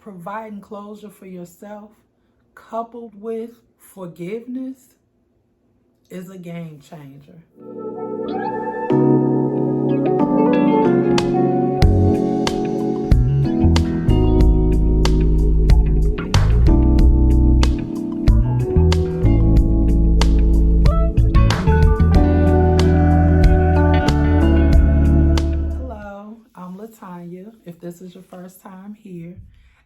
providing closure for yourself coupled with forgiveness is a game changer. Hello, I'm LaTonyia, if this is your first time here,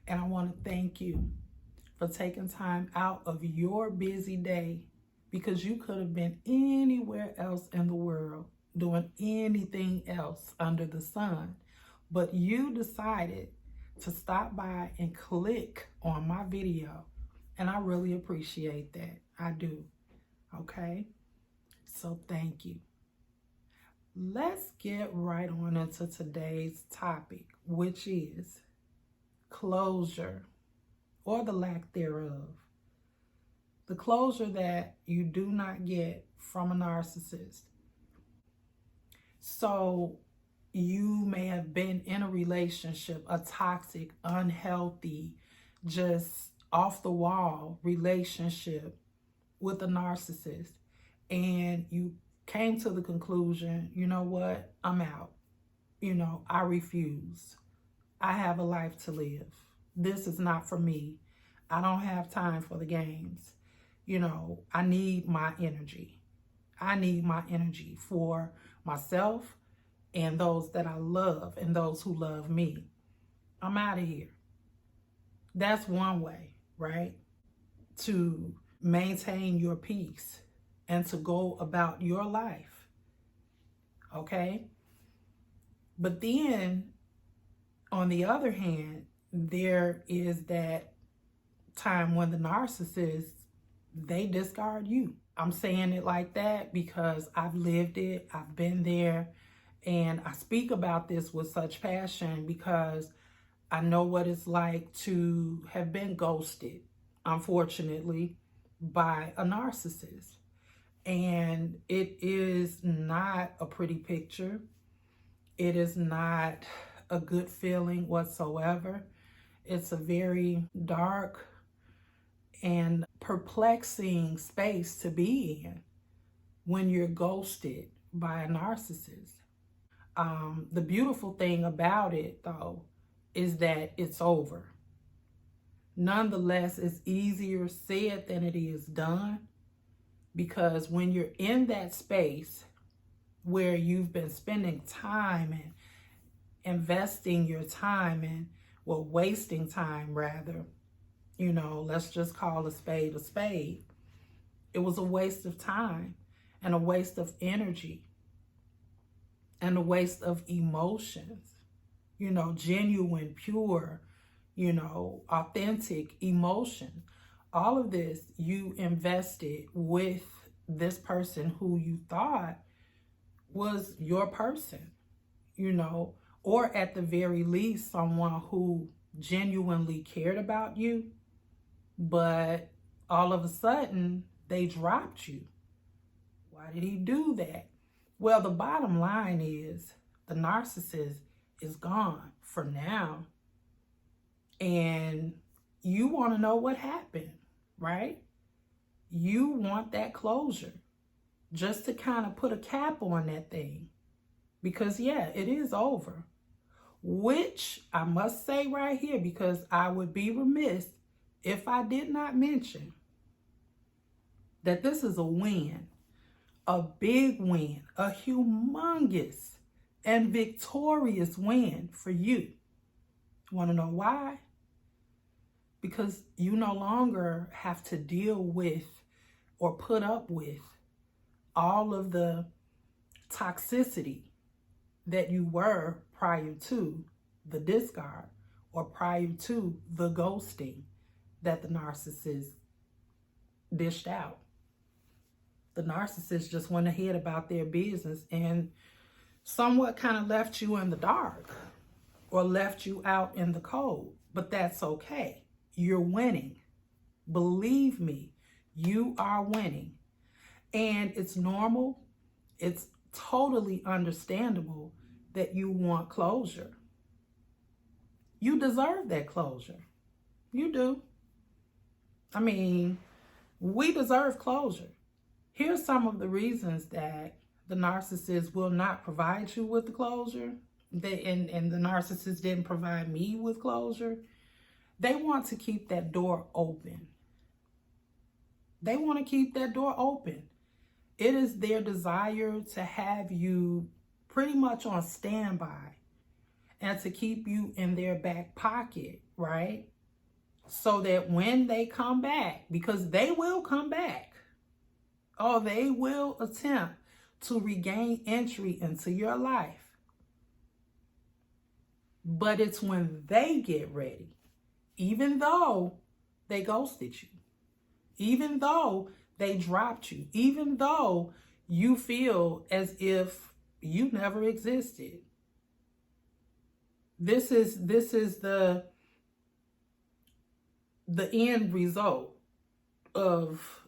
and I want to thank you for taking time out of your busy day, because you could have been anywhere else in the world doing anything else under the sun, but you decided to stop by and click on my video, and I really appreciate that. I do. Okay, so thank you. Let's get right on into today's topic, which is closure, or the lack thereof. The closure that you do not get from a narcissist. So you may have been in a relationship, a toxic, unhealthy, just off the wall relationship with a narcissist, and you came to the conclusion, you know what, I'm out. I refuse. I have a life to live. This is not for me. I don't have time for the games. I need my energy. I need my energy for myself and those that I love and those who love me. I'm out of here. That's one way, right? To maintain your peace and to go about your life. Okay? But then, on the other hand, there is that time when the narcissist, they discard you. I'm saying it like that because I've lived it, I've been there, and I speak about this with such passion because I know what it's like to have been ghosted, unfortunately, by a narcissist. And it is not a pretty picture. It is not a good feeling whatsoever. It's a very dark and perplexing space to be in when you're ghosted by a narcissist. The beautiful thing about it, though, is that it's over. Nonetheless, it's easier said than it is done, because when you're in that space where you've been spending time and investing your time and, well, wasting time rather, let's just call a spade a spade. It was a waste of time and a waste of energy and a waste of emotions, genuine, pure, authentic emotion. All of this you invested with this person who you thought was your person, or at the very least, someone who genuinely cared about you, but all of a sudden they dropped you. Why did he do that? Well, the bottom line is the narcissist is gone for now, and you want to know what happened, right? You want that closure, just to kind of put a cap on that thing, because yeah, it is over. Which I must say right here, because I would be remiss if I did not mention that this is a win, a big win, a humongous and victorious win for you. Want to know why? Because you no longer have to deal with or put up with all of the toxicity that you were prior to the discard or prior to the ghosting that the narcissist dished out. The narcissist just went ahead about their business and somewhat kind of left you in the dark or left you out in the cold. But that's okay. You're winning. Believe me, you are winning. And it's normal. It's totally understandable that you want closure. You deserve that closure. You do. I mean, we deserve closure. Here's some of the reasons that the narcissist will not provide you with the closure. And the narcissist didn't provide me with closure. They want to keep that door open. They want to keep that door open. It is their desire to have you pretty much on standby and to keep you in their back pocket, right? So that when they come back, because they will come back, or they will attempt to regain entry into your life. But it's when they get ready, even though they ghosted you, even though they dropped you, even though you feel as if you never existed. This is the end result of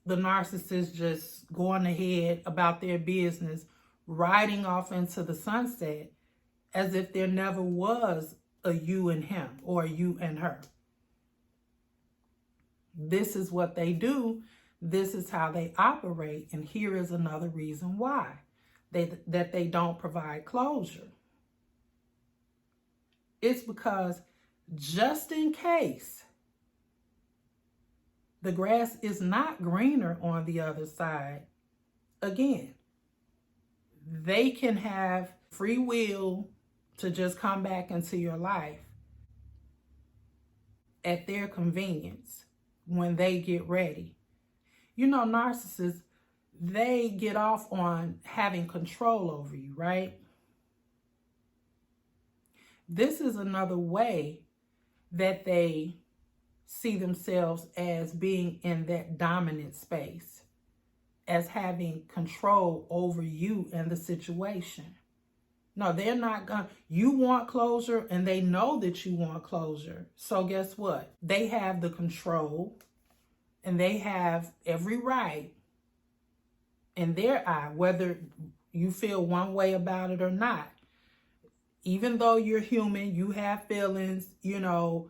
the narcissist just going ahead about their business, riding off into the sunset as if there never was a you and him or a you and her. This is what they do. This is how they operate. And here is another reason why that they don't provide closure. It's because just in case the grass is not greener on the other side, again, they can have free will to just come back into your life at their convenience when they get ready. You know, narcissists, they get off on having control over you, right? This is another way that they see themselves as being in that dominant space, as having control over you and the situation. No, they're not going to. You want closure and they know that you want closure. So guess what? They have the control and they have every right in their eye, whether you feel one way about it or not. Even though you're human, you have feelings, you know,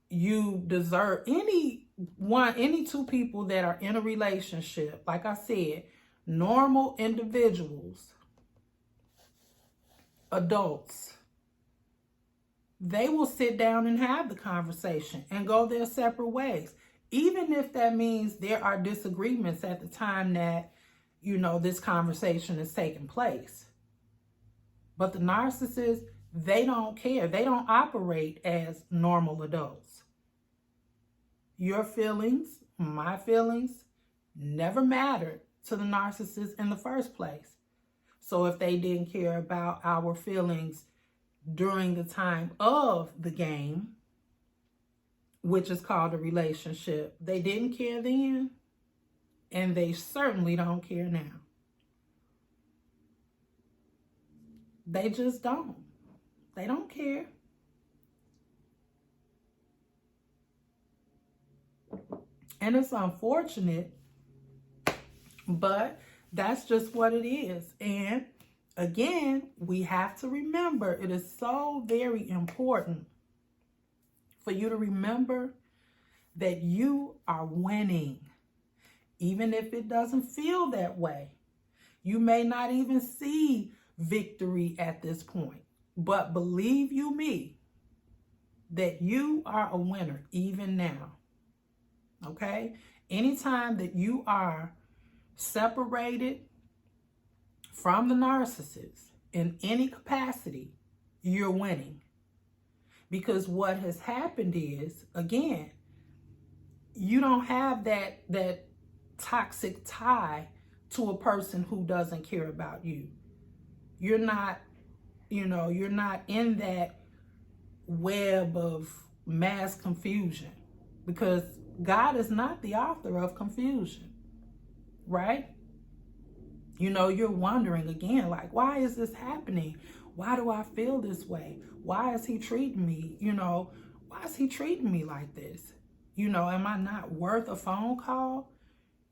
you deserve any two people that are in a relationship, like I said, normal individuals, adults, they will sit down and have the conversation and go their separate ways. Even if that means there are disagreements at the time that, you know, this conversation is taking place. But the narcissist, they don't care. They don't operate as normal adults. Your feelings, my feelings, never mattered to the narcissist in the first place. So if they didn't care about our feelings during the time of the game, which is called a relationship, they didn't care then, and they certainly don't care now. They just don't. They don't care. And it's unfortunate, but that's just what it is. And again, we have to remember, it is so very important for you to remember that you are winning, even if it doesn't feel that way. You may not even see victory at this point, but believe you me, that you are a winner even now. Okay? Anytime that you are separated from the narcissist in any capacity, you're winning. Because what has happened is, again, you don't have that toxic tie to a person who doesn't care about you. You're not, you're not in that web of mass confusion, because God is not the author of confusion, right? You're wondering again, like, why is this happening? Why do I feel this way? Why is he treating me? Why is he treating me like this? Am I not worth a phone call?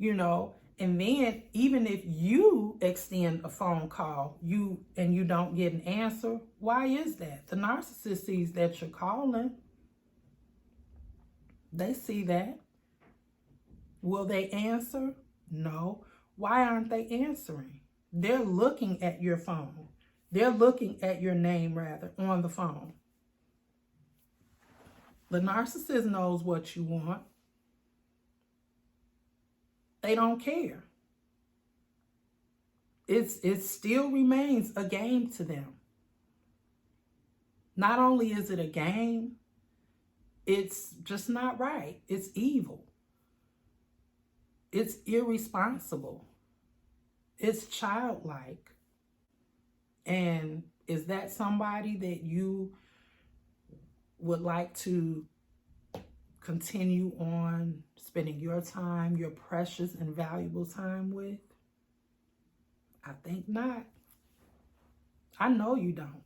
And then even if you extend a phone call, you don't get an answer, why is that? The narcissist sees that you're calling. They see that. Will they answer? No. Why aren't they answering? They're looking at your phone. They're looking at your name, rather, on the phone. The narcissist knows what you want. They don't care. It still remains a game to them. Not only is it a game, it's just not right. It's evil. It's irresponsible. It's childlike. And is that somebody that you would like to continue on spending your time, your precious and valuable time with? I think not. I know you don't.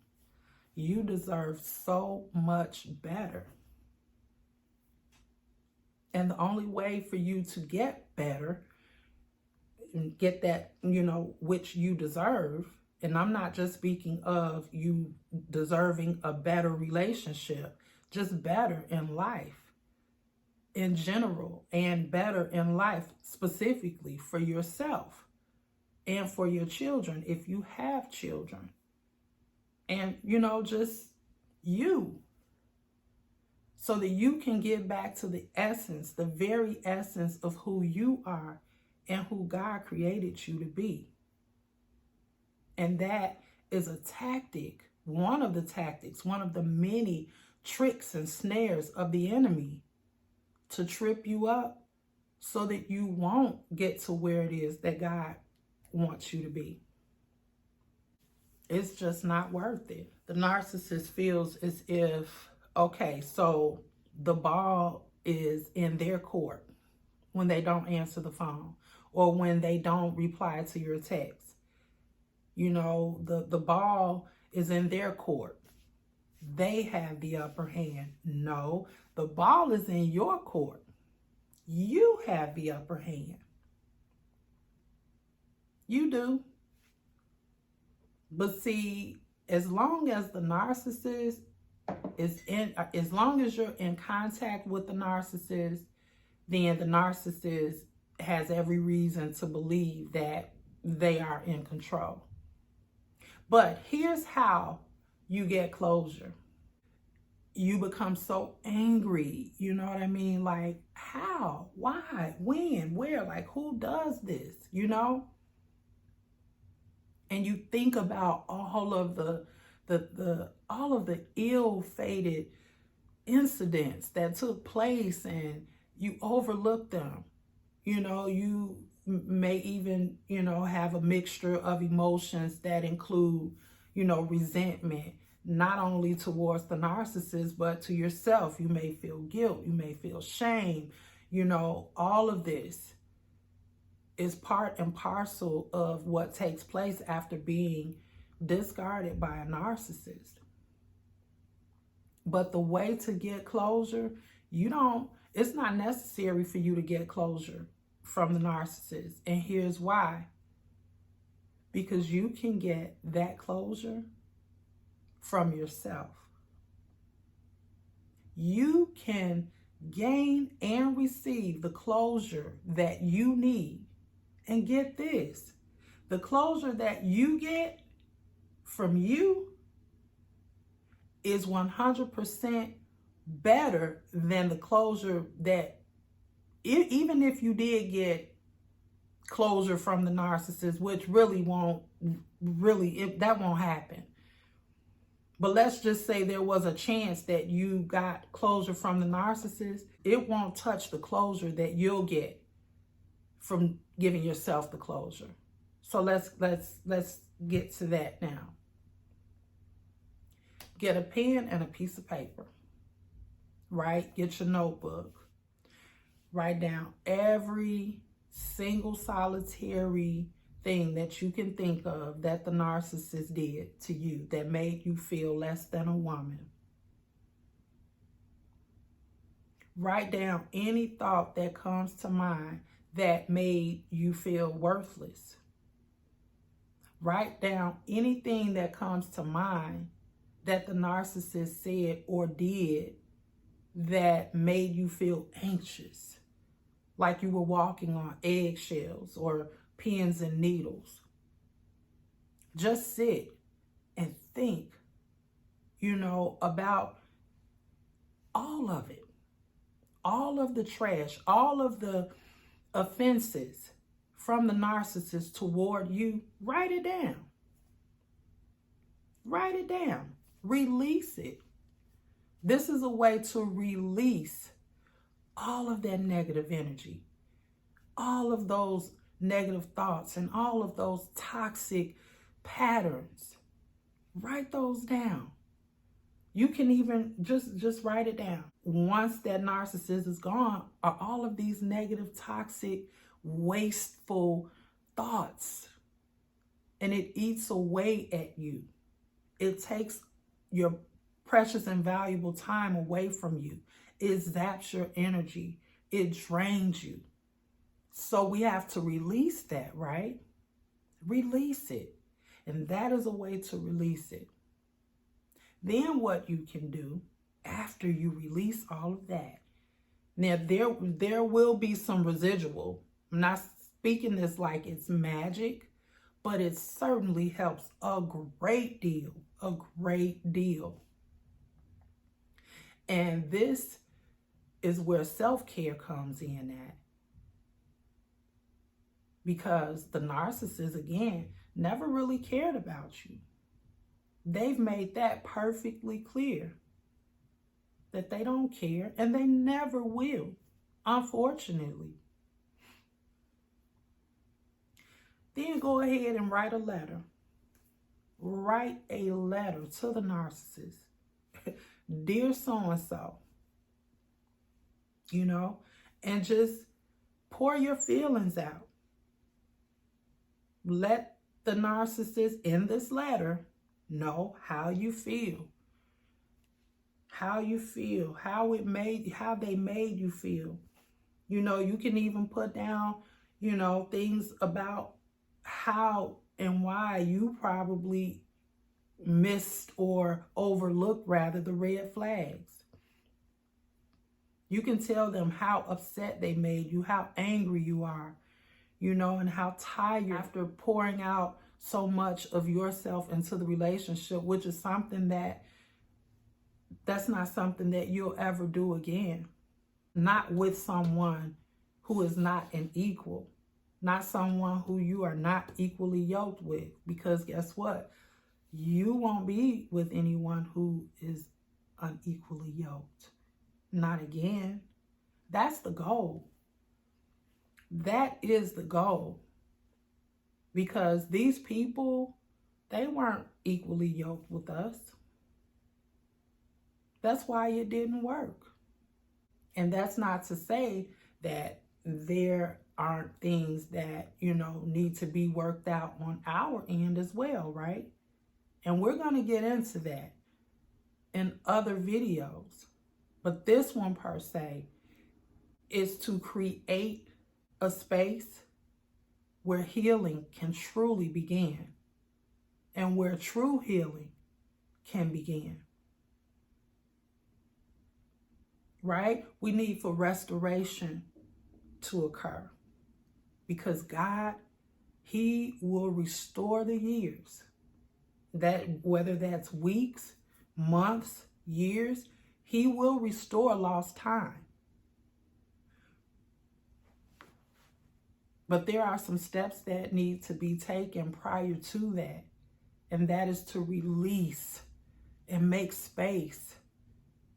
You deserve so much better. And the only way for you to get better and get that, which you deserve, and I'm not just speaking of you deserving a better relationship, just better in life in general, and better in life specifically for yourself and for your children if you have children. And, just you. So that you can get back to the essence, the very essence of who you are and who God created you to be. And that is a tactic, one of the many tricks and snares of the enemy to trip you up so that you won't get to where it is that God wants you to be. It's just not worth it. The narcissist feels as if, okay, so the ball is in their court when they don't answer the phone or when they don't reply to your text. The ball is in their court. They have the upper hand. No, the ball is in your court. You have the upper hand. You do. But see, as long as the narcissist as long as you're in contact with the narcissist, then the narcissist has every reason to believe that they are in control. But here's how you get closure. You become so angry, you know what I mean? Like, how? Why? When? Where? Like, who does this? And you think about all of the ill-fated incidents that took place, and you overlook them. You may even, have a mixture of emotions that include, resentment, not only towards the narcissist, but to yourself. You may feel guilt. You may feel shame. All of this is part and parcel of what takes place after being discarded by a narcissist. But the way to get closure, it's not necessary for you to get closure from the narcissist. And here's why. Because you can get that closure from yourself. You can gain and receive the closure that you need. And get this, the closure that you get from you is 100% better than the closure that, even if you did get closure from the narcissist, which that won't happen. But let's just say there was a chance that you got closure from the narcissist. It won't touch the closure that you'll get from giving yourself the closure. So let's get to that now. Get a pen and a piece of paper, right? Get your notebook. Write down every single solitary thing that you can think of that the narcissist did to you that made you feel less than a woman. Write down any thought that comes to mind that made you feel worthless. Write down anything that comes to mind that the narcissist said or did that made you feel anxious, like you were walking on eggshells or pins and needles. Just sit and think, about all of it, all of the trash, all of the offenses from the narcissist toward you. Write it down. Write it down. Release it. This is a way to release all of that negative energy, all of those negative thoughts, and all of those toxic patterns. Write those down. You can even just write it down. Once that narcissist is gone, are all of these negative, toxic, wasteful thoughts. And it eats away at you. It takes your precious and valuable time away from you. It zaps your energy. It drains you. So we have to release that, right? Release it. And that is a way to release it. Then what you can do after you release all of that. Now, there will be some residual. I'm not speaking this like it's magic, but it certainly helps a great deal, a great deal. And this is where self-care comes in at. Because the narcissist, again, never really cared about you. They've made that perfectly clear that they don't care, and they never will, unfortunately. Then go ahead and write a letter. Write a letter to the narcissist. Dear so-and-so, and just pour your feelings out. Let the narcissist in this letter know how you feel. How you feel, how they made you feel. You can even put down, things about how and why you probably missed or overlooked, rather, the red flags. You can tell them how upset they made you, how angry you are, and how tired after pouring out so much of yourself into the relationship, which is something that's not something that you'll ever do again. Not with someone who is not an equal, not someone who you are not equally yoked with, because guess what? You won't be with anyone who is unequally yoked. Not again. That's the goal. That is the goal. Because these people, they weren't equally yoked with us. That's why it didn't work. And that's not to say that there aren't things that, need to be worked out on our end as well, right? And we're going to get into that in other videos. But this one per se is to create a space where healing can truly begin and where true healing can begin. Right? We need for restoration to occur because God, He will restore the years. That whether that's weeks, months, years, He will restore lost time. But there are some steps that need to be taken prior to that. And that is to release and make space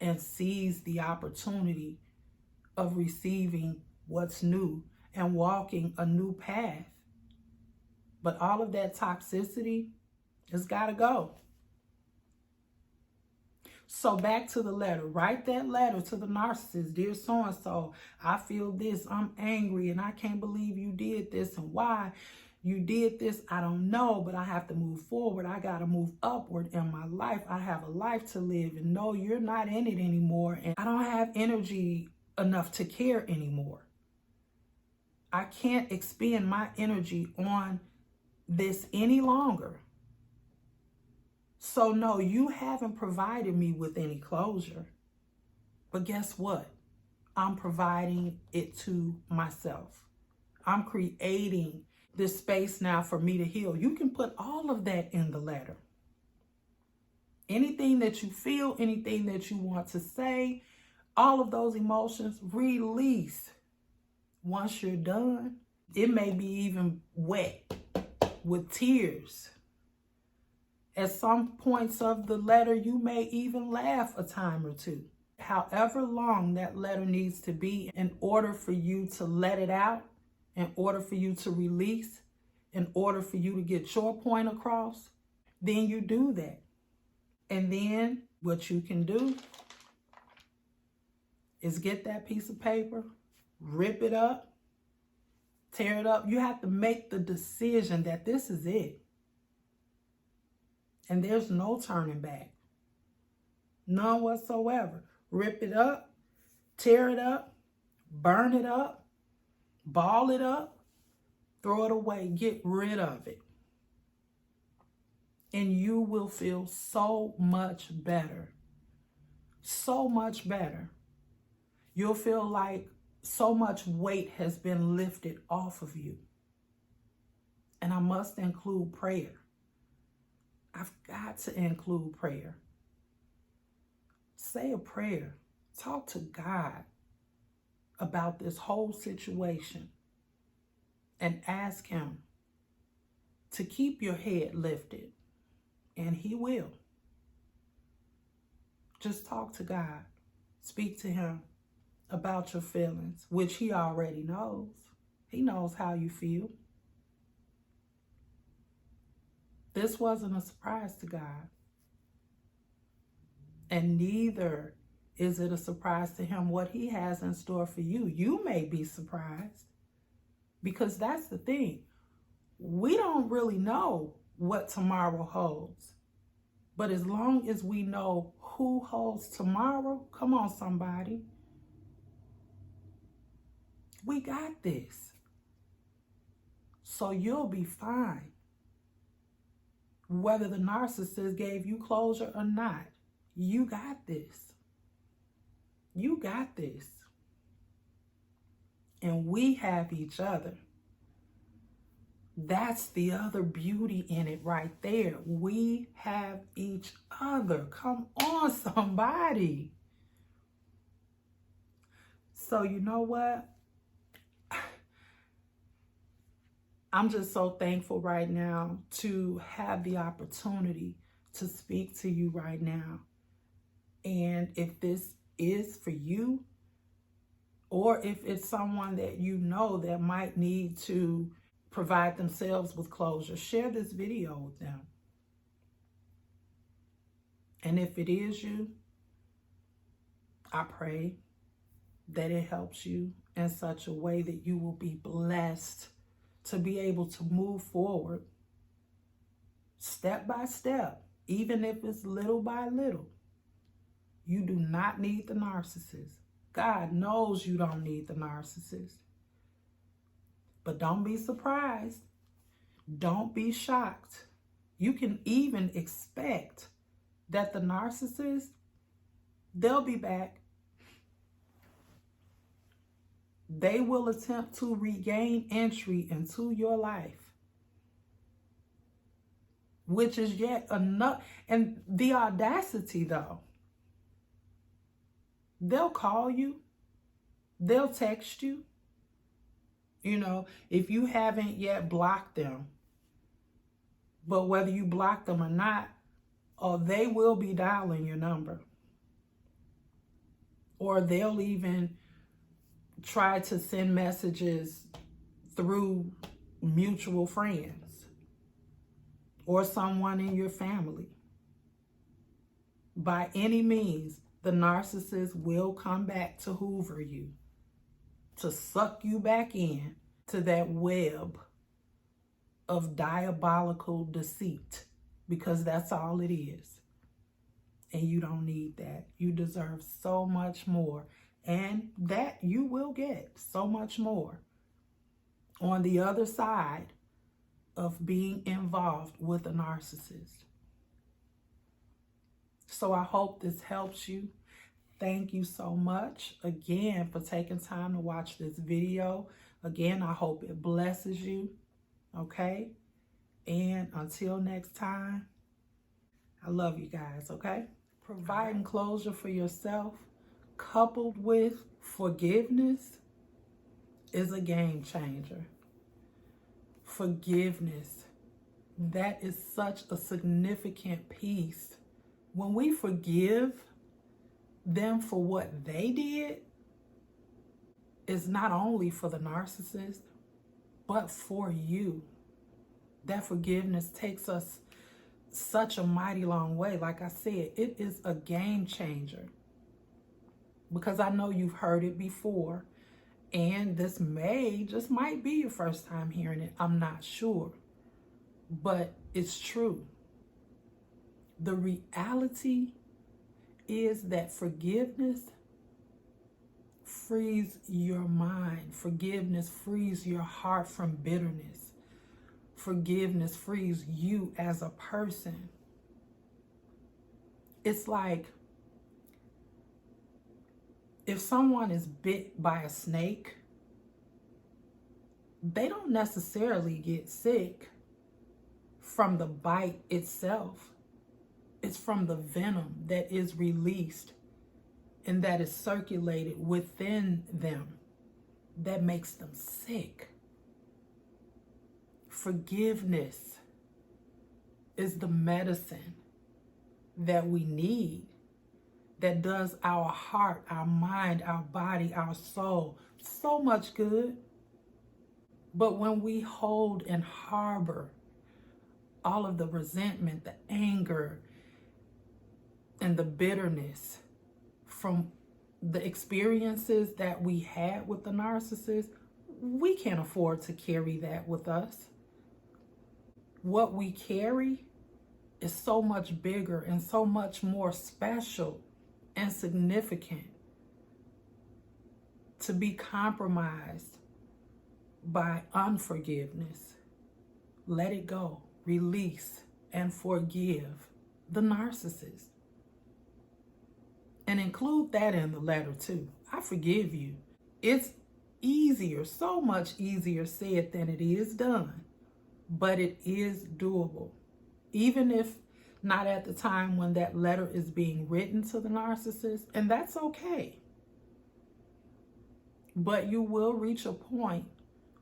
and seize the opportunity of receiving what's new and walking a new path. But all of that toxicity has got to go. So back to the letter. Write that letter to the narcissist. Dear so-and-so, I feel this. I'm angry and I can't believe you did this. And why you did this, I don't know, but I have to move forward. I got to move upward in my life. I have a life to live, and no, you're not in it anymore. And I don't have energy enough to care anymore. I can't expend my energy on this any longer. So no, you haven't provided me with any closure. But guess what? I'm providing it to myself. I'm creating this space now for me to heal. You can put all of that in the letter. Anything that you feel, anything that you want to say, all of those emotions, release. Once you're done, it may be even wet with tears. At some points of the letter, you may even laugh a time or two. However long that letter needs to be in order for you to let it out, in order for you to release, in order for you to get your point across, then you do that. And then what you can do is get that piece of paper, rip it up, tear it up. You have to make the decision that this is it. And there's no turning back. None whatsoever. Rip it up, tear it up, burn it up, ball it up, throw it away, get rid of it. And you will feel so much better. So much better. You'll feel like so much weight has been lifted off of you. And I must include prayer. I've got to include prayer. Say a prayer. Talk to God about this whole situation and ask Him to keep your head lifted. And He will. Just talk to God. Speak to Him about your feelings, which He already knows. He knows how you feel. This wasn't a surprise to God. And neither is it a surprise to Him what He has in store for you. You may be surprised, because that's the thing. We don't really know what tomorrow holds. But as long as we know who holds tomorrow, come on, somebody, we got this. So you'll be fine. Whether the narcissist gave you closure or not, you got this. You got this. And we have each other. That's the other beauty in it right there. We have each other. Come on, somebody. So you know what? I'm just so thankful right now to have the opportunity to speak to you right now. And if this is for you, or if it's someone that you know that might need to provide themselves with closure, share this video with them. And if it is you, I pray that it helps you in such a way that you will be blessed to be able to move forward step by step, even if it's little by little. You do not need the narcissist. God knows you don't need the narcissist. But don't be surprised. Don't be shocked. You can even expect that the narcissist, they'll be back. They will attempt to regain entry into your life, which is yet another. And the audacity, though, they'll call you, they'll text you. You know, if you haven't yet blocked them, but whether you block them or not, or they will be dialing your number. Or they'll even try to send messages through mutual friends or someone in your family. By any means, the narcissist will come back to hoover you, to suck you back in to that web of diabolical deceit, because that's all it is. And you don't need that. You deserve so much more, and that you will get so much more on the other side of being involved with a narcissist. So I hope this helps you. Thank you so much again for taking time to watch this video. Again, I hope it blesses you. Okay? And until next time, I love you guys, okay? Providing closure for yourself coupled with forgiveness is a game changer. Forgiveness, that is such a significant piece. When we forgive them for what they did, it's not only for the narcissist, but for you. That forgiveness takes us such a mighty long way. Like I said, it is a game changer. Because I know you've heard it before, and this just might be your first time hearing it. I'm not sure, but it's true. The reality is that forgiveness frees your mind. Forgiveness frees your heart from bitterness. Forgiveness frees you as a person. It's like if someone is bit by a snake, they don't necessarily get sick from the bite itself. It's from the venom that is released and that is circulated within them that makes them sick. Forgiveness is the medicine that we need, that does our heart, our mind, our body, our soul so much good. But when we hold and harbor all of the resentment, the anger, and the bitterness from the experiences that we had with the narcissist, we can't afford to carry that with us. What we carry is so much bigger and so much more special and significant to be compromised by unforgiveness. Let it go, release, and forgive the narcissist. And include that in the letter too. I forgive you. It's easier, so much easier said than it is done, but it is doable. Even if not at the time when that letter is being written to the narcissist, and that's okay. But you will reach a point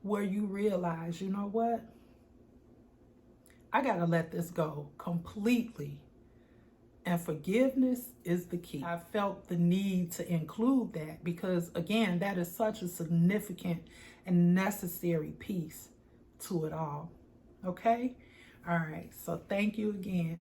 where you realize, you know what? I gotta let this go completely. And forgiveness is the key. I felt the need to include that because, again, that is such a significant and necessary piece to it all. Okay? All right. So thank you again.